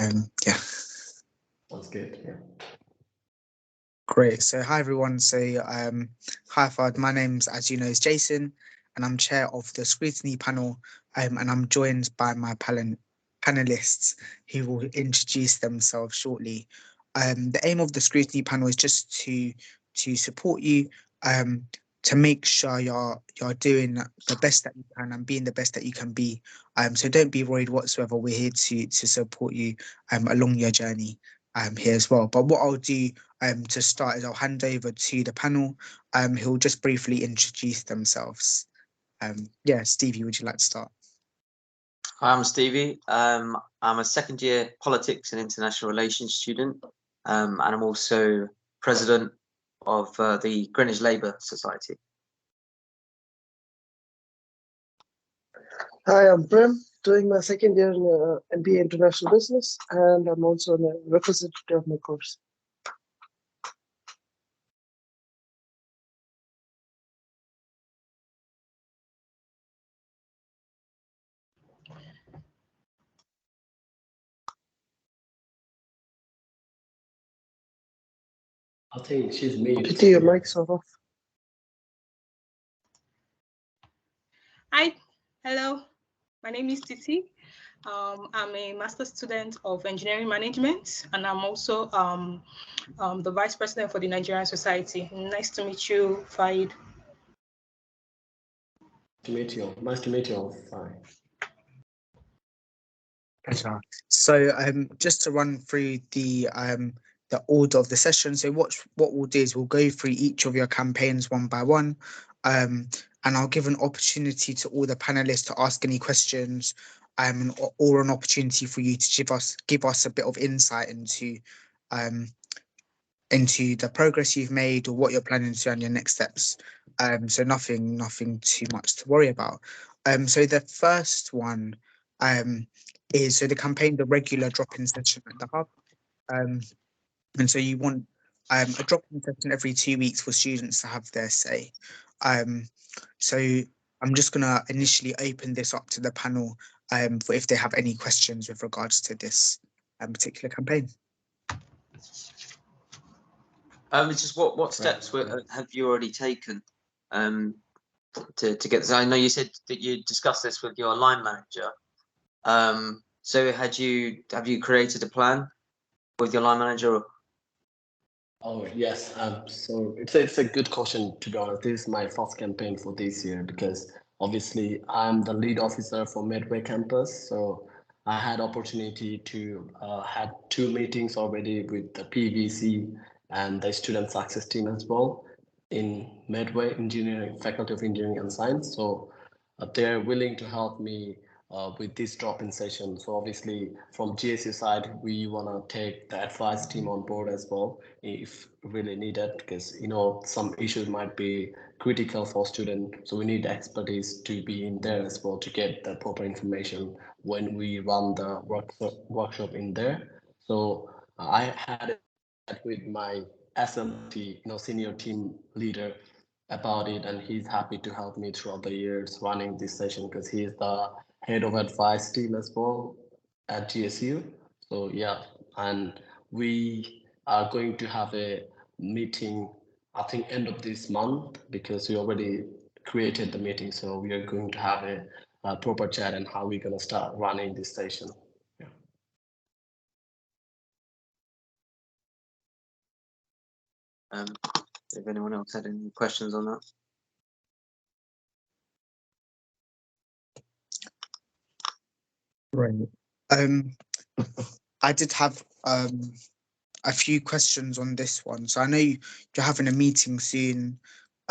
Yeah. Sounds good. Yeah. Great. So hi everyone. So hi Fad. My name's, as you know, is Jason, and I'm chair of the Scrutiny Panel. And I'm joined by my panelists who will introduce themselves shortly. The aim of the Scrutiny Panel is just to support you, to make sure you're doing the best that you can and being the best that you can be. So don't be worried whatsoever. We're here to support you along your journey here as well. But what I'll do to start is I'll hand over to the panel who'll just briefly introduce themselves. Yeah, Stevie, would you like to start? Hi, I'm Stevie. I'm a second year politics and international relations student, and I'm also president of the Greenwich Labour Society. Hi, I'm Prem, doing my second year in MBA International Business, and I'm also a representative of my course. I think she's muted. Titi, your mic's off. Hi, hello. My name is Titi. I'm a master's student of engineering management, and I'm also the vice president for the Nigerian Society. Nice to meet you, Faid. Nice to meet you. Fine. So just to run through the order of the session. So what we'll do is we'll go through each of your campaigns one by one, and I'll give an opportunity to all the panelists to ask any questions, or an opportunity for you to give us a bit of insight into the progress you've made or what you're planning to do and your next steps. So nothing too much to worry about. So the first one is the campaign, the regular drop-in session at the hub. And so you want a drop-in session every 2 weeks for students to have their say. So I'm just going to initially open this up to the panel for if they have any questions with regards to this particular campaign. It's just what steps have you already taken to get this? I know you said that you discussed this with your line manager. So have you created a plan with your line manager? Oh yes. So it's a good question, to be honest. This is my first campaign for this year because obviously I'm the lead officer for Medway campus. So I had opportunity to had 2 meetings already with the PVC and the student success team as well in Medway Engineering, Faculty of Engineering and Science. So they're willing to help me with this drop-in session. So obviously from GSU side, we want to take the advice team on board as well if really needed, because some issues might be critical for students. So we need expertise to be in there as well to get the proper information when we run the workshop in there. So I had it with my SMT, senior team leader about it, and he's happy to help me throughout the years running this session because he's the head of advice team as well at GSU. So yeah, and we are going to have a meeting, I think end of this month, because we already created the meeting. So we are going to have a proper chat and how we're going to start running this session. Yeah. If anyone else had any questions on that. Right. I did have a few questions on this one. So I know you're having a meeting soon.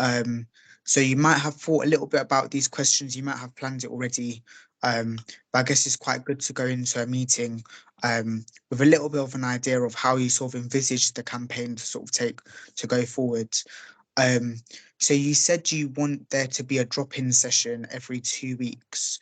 So you might have thought a little bit about these questions. You might have planned it already. But I guess it's quite good to go into a meeting with a little bit of an idea of how you sort of envisage the campaign to sort of to go forward. So you said you want there to be a drop-in session every 2 weeks.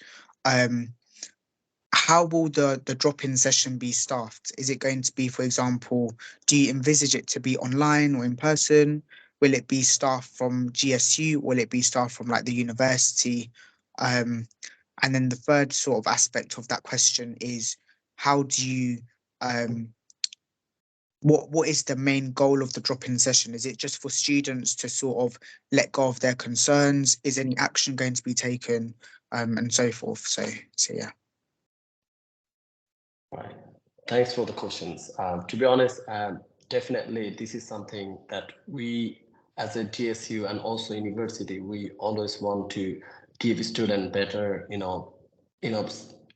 How will the drop-in session be staffed? Is it going to be, for example, do you envisage it to be online or in person? Will it be staff from GSU? Will it be staff from like the university? And then the third sort of aspect of that question is, how do you what is the main goal of the drop-in session? Is it just for students to sort of let go of their concerns? Is any action going to be taken, and so forth? So yeah. Right. Thanks for the questions. To be honest, definitely this is something that we as a GSU and also university, we always want to give student better,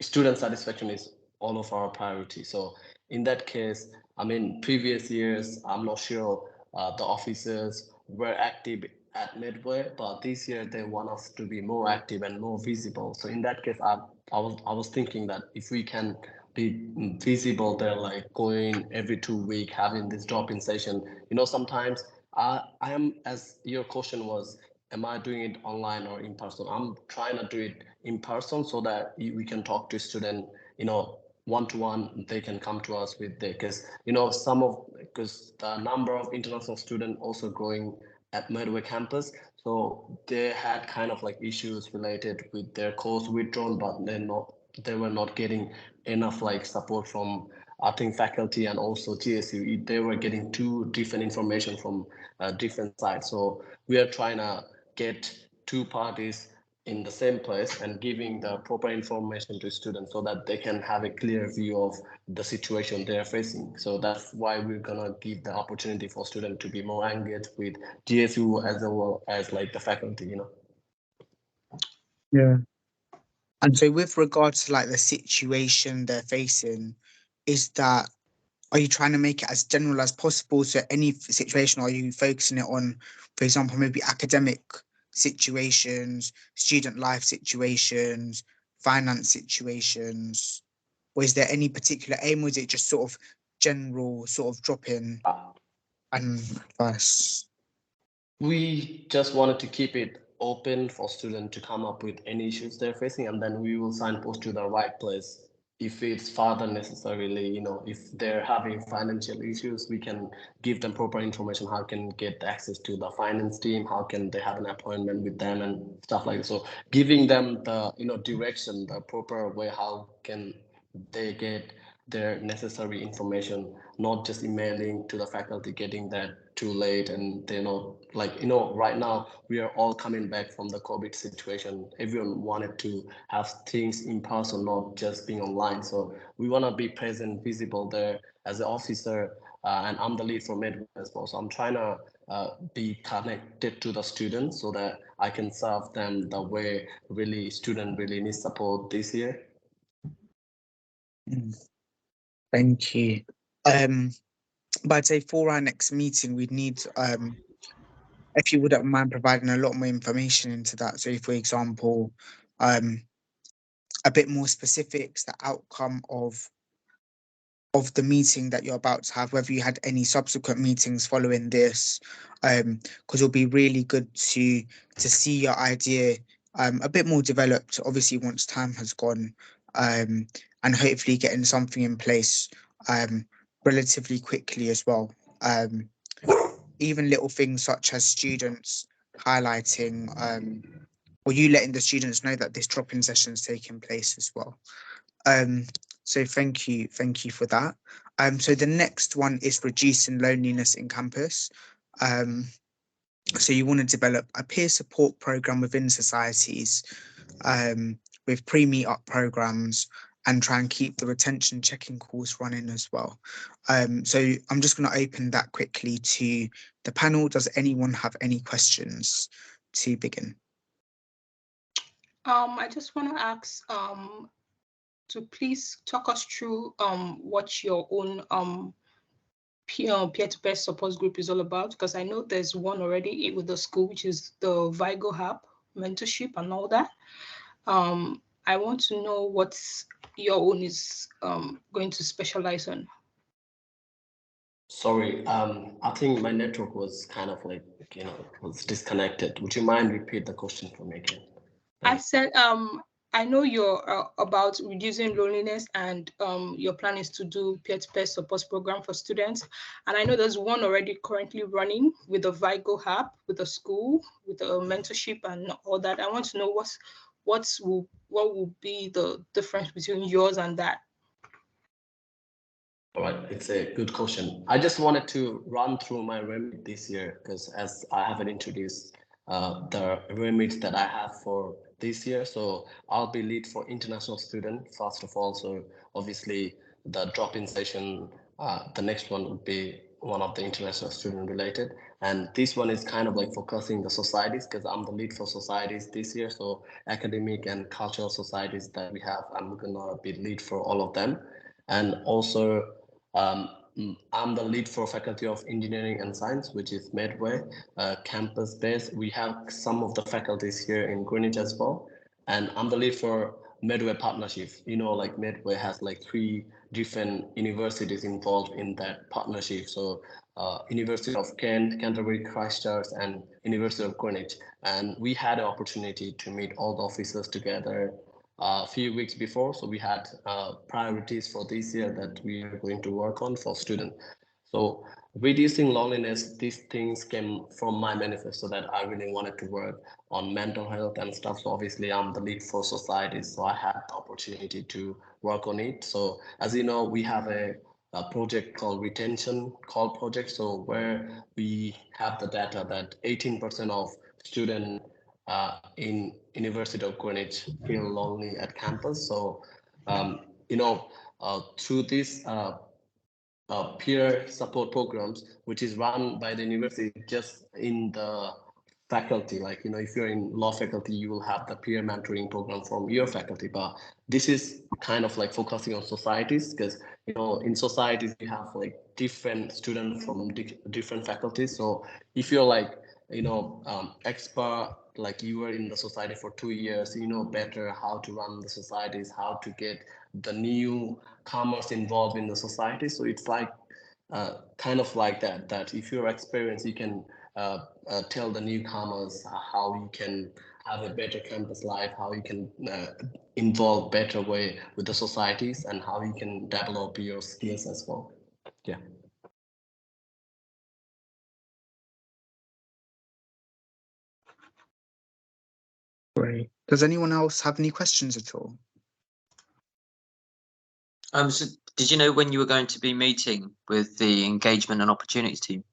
student satisfaction is all of our priority. So in that case, I mean, previous years, I'm not sure the officers were active at Midway, but this year they want us to be more active and more visible. So in that case, I was thinking that if we can be visible there, like going every 2 weeks, having this drop-in session. Sometimes I am, as your question was, am I doing it online or in person? I'm trying to do it in person so that we can talk to student, one-to-one. They can come to us with because because the number of international students also growing at Medway campus, so they had kind of like issues related with their course withdrawn, but they were not getting enough like support from, I think, faculty and also GSU. They were getting two different information from different sides. So we are trying to get two parties in the same place and giving the proper information to students so that they can have a clear view of the situation they're facing. So that's why we're gonna give the opportunity for students to be more engaged with GSU as well as like the faculty. Yeah. And so with regards to like the situation they're facing, are you trying to make it as general as possible? So any situation, are you focusing it on, for example, maybe academic situations, student life situations, finance situations? Or is there any particular aim, or is it just sort of general sort of drop in and advice? We just wanted to keep it open for students to come up with any issues they're facing, and then we will signpost to the right place. If it's further necessarily, if they're having financial issues, we can give them proper information, how can get access to the finance team, how can they have an appointment with them and stuff like that. So giving them the, direction, the proper way, how can they get their necessary information, not just emailing to the faculty, getting that too late. And they're not like, right now we are all coming back from the COVID situation. Everyone wanted to have things in person, not just being online. So we want to be present, visible there as an officer. And I'm the lead for Midway as well. So I'm trying to be connected to the students so that I can serve them the way really student really needs support this year. Thank you. But I'd say for our next meeting, we'd need, if you wouldn't mind providing a lot more information into that. So, for example, a bit more specifics, the outcome of the meeting that you're about to have, whether you had any subsequent meetings following this, because it'll be really good to see your idea a bit more developed, obviously once time has gone, and hopefully getting something in place relatively quickly as well. Even little things such as students highlighting, or you letting the students know that this drop-in session is taking place as well. So thank you for that. So the next one is reducing loneliness in campus. So you want to develop a peer support program within societies, with pre-meetup programs, and try and keep the retention checking calls running as well. So I'm just going to open that quickly to the panel. Does anyone have any questions to begin? I just want to ask to please talk us through what your own peer-to-peer support group is all about, because I know there's one already with the school, which is the Vigo Hub mentorship and all that. I want to know what your own is going to specialize on. Sorry, I think my network was kind of like, was disconnected. Would you mind repeat the question for me again? I said, I know you're about reducing loneliness, and your plan is to do peer-to-peer support program for students. And I know there's one already currently running with the Vigo Hub, with the school, with the mentorship and all that. I want to know what will be the difference between yours and that. All right, it's a good question. I just wanted to run through my remit this year because as I haven't introduced the remits that I have for this year. So I'll be lead for international student first of all. So obviously the drop-in session, the next one would be one of the international student related. And this one is kind of like focusing the societies because I'm the lead for societies this year. So academic and cultural societies that we have, I'm gonna be lead for all of them. And also I'm the lead for Faculty of Engineering and Science, which is Medway, campus-based. We have some of the faculties here in Greenwich as well. And I'm the lead for Medway Partnership. You know, like Medway has like 3 different universities involved in that partnership. So University of Kent, Canterbury, Christchurch, and University of Greenwich. And we had an opportunity to meet all the officers together a few weeks before. So we had priorities for this year that we are going to work on for students. So reducing loneliness, these things came from my manifesto that I really wanted to work on mental health and stuff. So obviously I'm the lead for societies. So I had the opportunity to work on it. So as you know, we have a project called retention call project. So where we have the data that 18% of students in University of Greenwich feel lonely at campus. So, through this peer support programs, which is run by the university just in the faculty, like, if you're in law faculty, you will have the peer mentoring program from your faculty, but this is kind of like focusing on societies because, in societies, you have like different students from different faculties. So if you're like, expert, like you were in the society for 2 years, you know better how to run the societies, how to get the newcomers involved in the society. So it's like kind of like that if you're experienced, you can tell the newcomers how you can have a better campus life, how you can involve better way with the societies, and how you can develop your skills as well. Yeah. Great. Does anyone else have any questions at all? So did you know when you were going to be meeting with the engagement and opportunities team?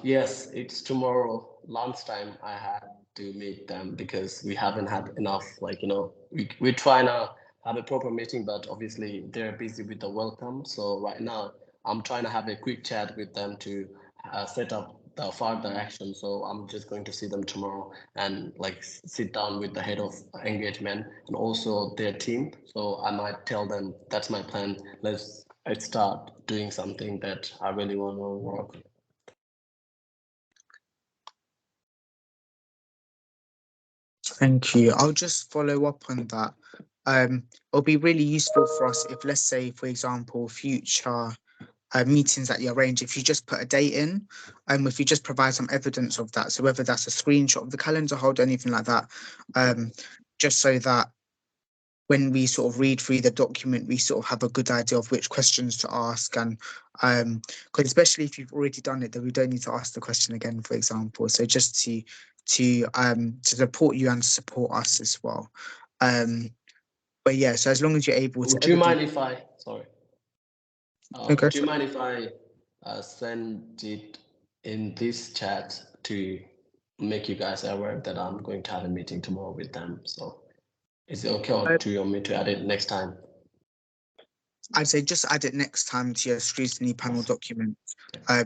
Yes, it's tomorrow lunchtime. I had to meet them because we haven't had enough, we're trying to have a proper meeting, but obviously they're busy with the welcome. So right now I'm trying to have a quick chat with them to set up the further action. So I'm just going to see them tomorrow and sit down with the head of engagement and also their team. So I might tell them that's my plan. Let's start doing something that I really want to work on. Thank you. I'll just follow up on that. It'll be really useful for us if, let's say, for example, future meetings that you arrange, if you just put a date in, if you just provide some evidence of that. So whether that's a screenshot of the calendar, hold anything like that, just so that when we sort of read through the document, we sort of have a good idea of which questions to ask. And because especially if you've already done it, then we don't need to ask the question again, for example. So just to support you and support us as well. But yeah, so as long as you're able to. Do you mind if I, sorry. Okay. Do you mind if I send it in this chat to make you guys aware that I'm going to have a meeting tomorrow with them? So is it okay, or do you want me to add it next time? I'd say just add it next time to your scrutiny panel document,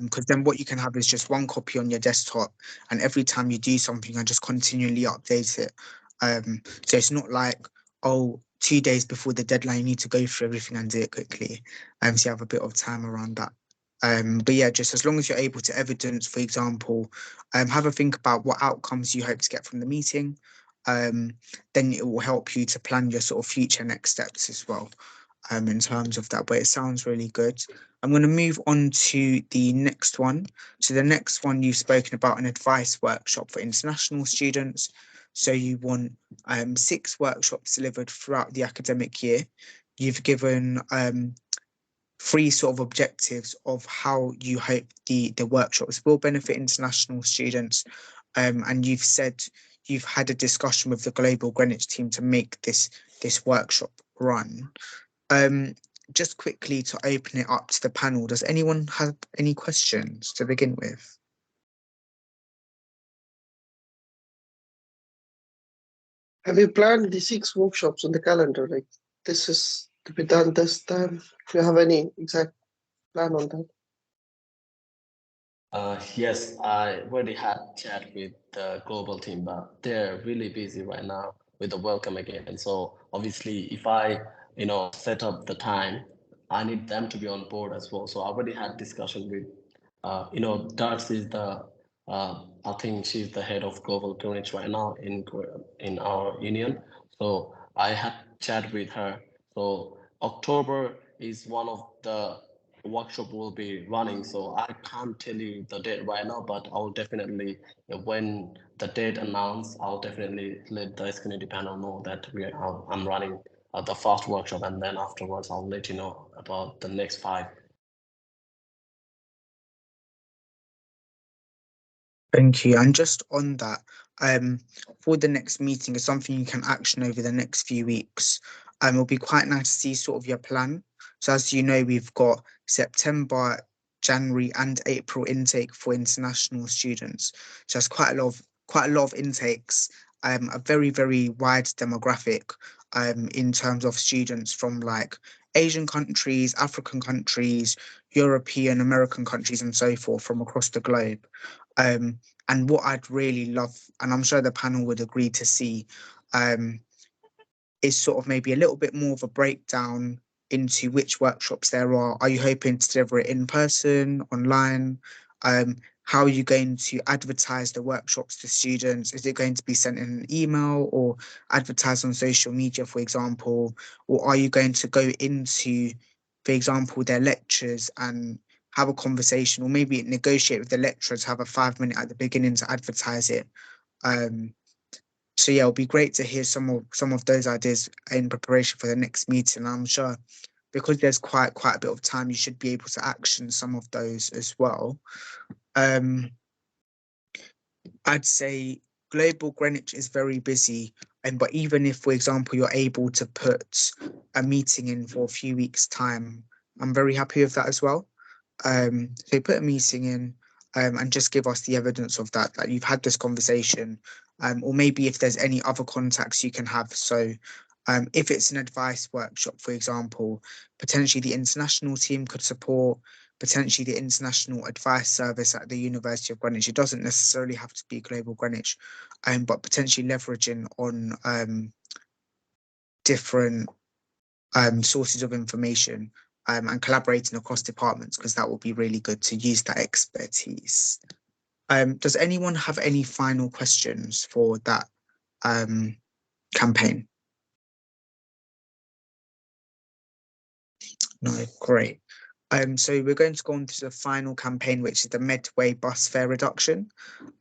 because then what you can have is just one copy on your desktop, and every time you do something, you can just continually update it. So it's not like, oh, 2 days before the deadline, you need to go through everything and do it quickly. So you have a bit of time around that. But yeah, just as long as you're able to evidence, for example, have a think about what outcomes you hope to get from the meeting. Then it will help you to plan your sort of future next steps as well. In terms of that, but it sounds really good. I'm going to move on to the next one. So the next one, you've spoken about an advice workshop for international students. So you want 6 workshops delivered throughout the academic year. You've given 3 sort of objectives of how you hope the workshops will benefit international students. And you've said you've had a discussion with the Global Greenwich team to make this workshop run. just quickly to open it up to the panel, does anyone have any questions to begin with? Have you planned the 6 workshops on the calendar? Like this is to be done this time. Do you have any exact plan on that? Yes, I already had chat with the global team, but they're really busy right now with the welcome again. So obviously, if I, set up the time, I need them to be on board as well. So I already had discussion with, Darts is I think she's the head of global Greenwich right now in our union. So I had chat with her. So October is one of the workshop will be running, so I can't tell you the date right now, but I'll definitely, when the date announced, I'll definitely let the Scrutiny panel know that I'm running the first workshop, and then afterwards I'll let you know about the next 5. Thank you. And just on that, for the next meeting is something you can action over the next few weeks. It'll be quite nice to see sort of your plan. So as you know, we've got September, January, and April intake for international students. So that's quite a lot of intakes. A very, very wide demographic in terms of students from like Asian countries, African countries, European, American countries, and so forth from across the globe. And what I'd really love, and I'm sure the panel would agree to see, um, is sort of maybe a little bit more of a breakdown into which workshops there are. Are you hoping to deliver it in person, online? How are you going to advertise the workshops to students? Is it going to be sent in an email or advertised on social media, for example? Or are you going to go into, for example, their lectures and have a conversation, or maybe negotiate with the lecturers, have a 5 minute at the beginning to advertise it? Um, so yeah, it'll be great to hear some of those ideas in preparation for the next meeting. I'm sure because there's quite a bit of time, you should be able to action some of those as well. Um, I'd say Global Greenwich is very busy, and but even if, for example, you're able to put a meeting in for a few weeks' time, I'm very happy with that as well. So put a meeting in and just give us the evidence of that you've had this conversation, or maybe if there's any other contacts you can have. So if it's an advice workshop, for example, potentially the international team could support, potentially the international advice service at the University of Greenwich. It doesn't necessarily have to be Global Greenwich, but potentially leveraging on different sources of information and collaborating across departments, because that will be really good to use that expertise. Does anyone have any final questions for that campaign? No, great. So we're going to go on to the final campaign, which is the Medway bus fare reduction.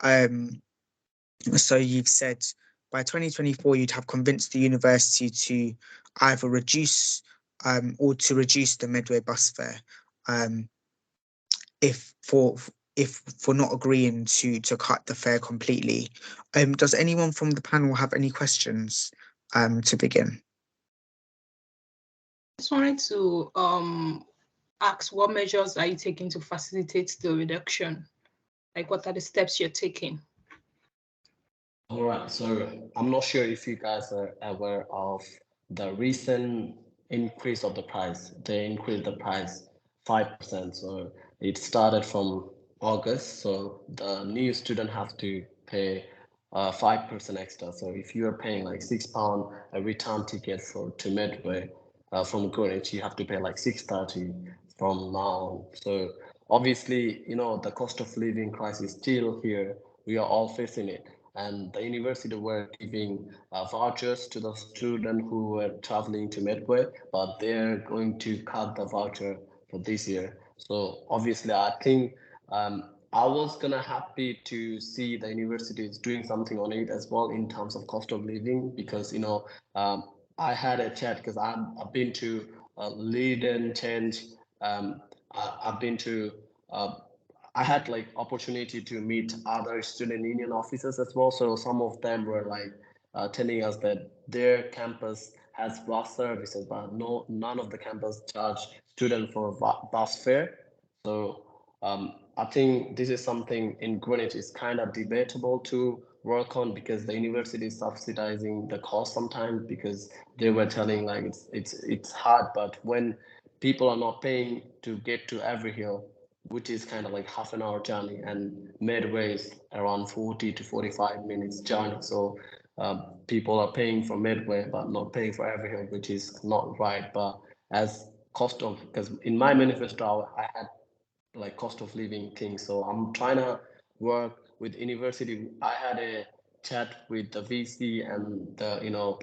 So you've said by 2024 you'd have convinced the university to either reduce or to reduce the Medway bus fare. If for not agreeing to cut the fare completely. Does anyone from the panel have any questions to begin? Just wanted to ask, what measures are you taking to facilitate the reduction? Like, what are the steps you're taking? All right, so I'm not sure if you guys are aware of the recent increase of the price. They increased the price 5%. So it started from August. So the new student have to pay 5% extra. So if you are paying like £6 a return ticket to Medway from Greenwich, you have to pay like 6.30 from now on. So obviously, the cost of living crisis is still here. We are all facing it, and the university were giving vouchers to the student who were traveling to Medway, but they're going to cut the voucher for this year. So obviously, I think I was gonna happy to see the university is doing something on it as well in terms of cost of living, because I had a chat because I've been to lead and change. I've been to I had like opportunity to meet other student union officers as well. So some of them were like telling us that their campus has bus services, but none of the campus charge students for bus fare. So I think this is something in Greenwich is kind of debatable to work on, because the university is subsidizing the cost sometimes, because they were telling like it's hard, but when people are not paying to get to Every Hill, which is kind of like half an hour journey, and Medway is around 40 to 45 minutes journey. So people are paying for Medway but not paying for Every Hill, which is not right. But as cost of, because in my manifesto I had like cost of living thing. So I'm trying to work with university. I had a chat with the VC and the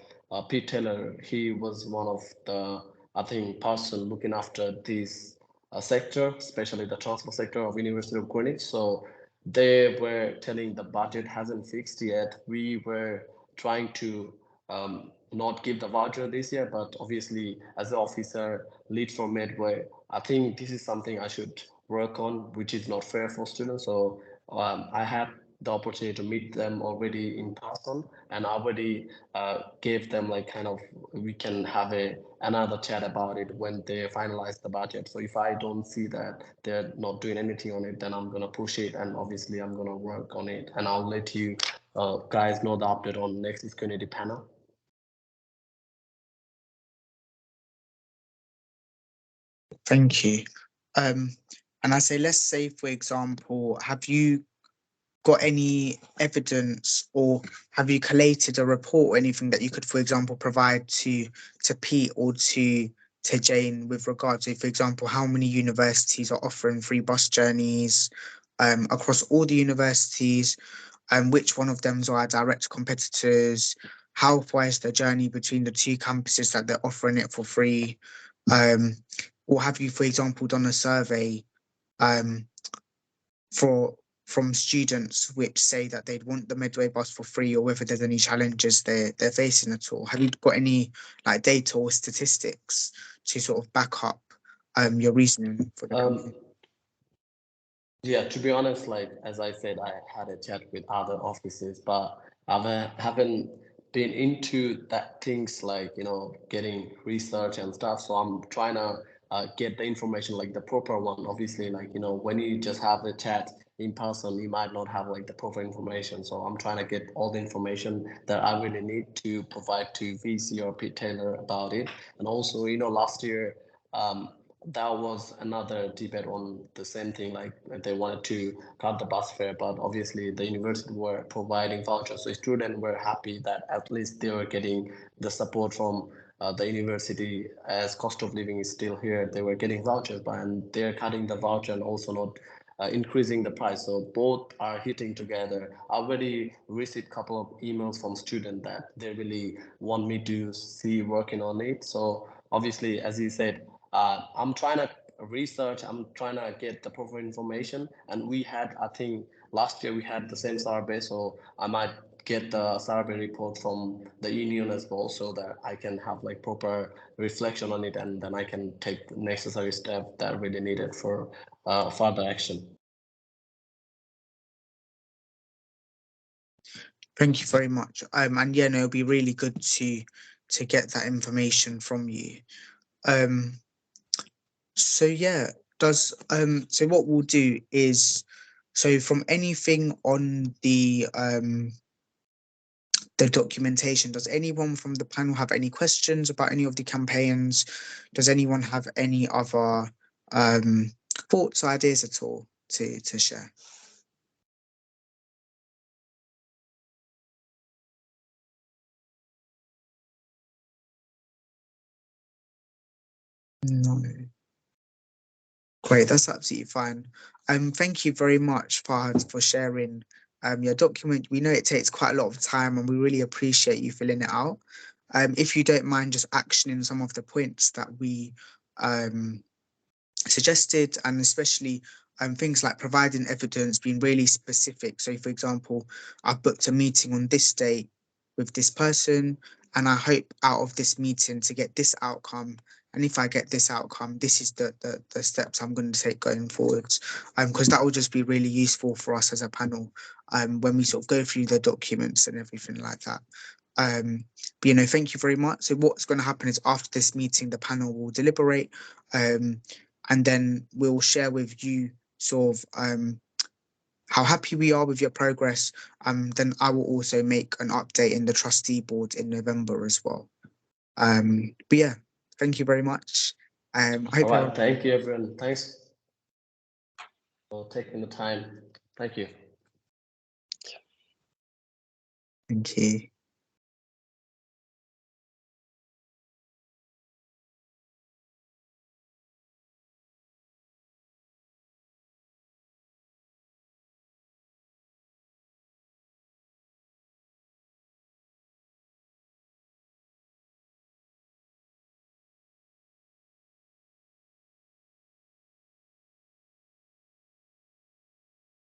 Pete Taylor. He was one of the, I think, person looking after this sector, especially the transport sector of University of Greenwich. So they were telling the budget hasn't fixed yet. We were trying to not give the voucher this year, but obviously as an officer lead for Medway, I think this is something I should work on, which is not fair for students. So I had the opportunity to meet them already in person, and I already gave them like kind of, we can have another chat about it when they finalize the budget. So if I don't see that they're not doing anything on it, then I'm gonna push it, and obviously I'm gonna work on it, and I'll let you guys know the update on next Scrutiny Panel. Thank you. And I say, let's say, for example, have you got any evidence, or have you collated a report or anything that you could, for example, provide to Pete or to Jane with regard to, for example, how many universities are offering free bus journeys across all the universities, and which one of them are our direct competitors? How far is the journey between the two campuses that they're offering it for free? Um, or have you, for example, done a survey um, for from students which say that they'd want the Medway bus for free, or whether there's any challenges they're facing at all? Have you got any like data or statistics to sort of back up your reasoning for the campaign? Yeah, to be honest, like as I said, I had a chat with other offices, but I haven't been into that things like getting research and stuff. So I'm trying to get the information, like the proper one. Obviously, like when you just have a chat in person, you might not have like the proper information. So I'm trying to get all the information that I really need to provide to VC or Pete Taylor about it. And also, last year. That was another debate on the same thing, like they wanted to cut the bus fare, but obviously the university were providing vouchers, so students were happy that at least they were getting the support from the university. As cost of living is still here, they were getting vouchers, but and they're cutting the voucher and also not increasing the price. So both are hitting together. I already received a couple of emails from students that they really want me to see working on it. So obviously, as you said, I'm trying to research, I'm trying to get the proper information. And we had, I think last year we had the same survey, so I might get the survey report from the union as well, so that I can have like proper reflection on it, and then I can take the necessary step that really needed for further action. Thank you very much. And yeah, no, it'll be really good to get that information from you. So yeah, so what we'll do is, so from anything on the documentation, does anyone from the panel have any questions about any of the campaigns? Does anyone have any other thoughts or ideas at all to share? No. Great, that's absolutely fine. Thank you very much, Fahad, for sharing your document. We know it takes quite a lot of time, and we really appreciate you filling it out. If you don't mind just actioning some of the points that we suggested, and especially things like providing evidence, being really specific. So, for example, I've booked a meeting on this date with this person, and I hope out of this meeting to get this outcome. And if I get this outcome, this is the steps I'm going to take going forwards. Because that will just be really useful for us as a panel when we sort of go through the documents and everything like that. But you know, thank you very much. So what's going to happen is after this meeting, the panel will deliberate, and then we'll share with you sort of how happy we are with your progress. Then I will also make an update in the trustee board in November as well. But yeah, thank you very much. I hope All right, thank you, everyone. Thanks for taking the time. Thank you. Thank you.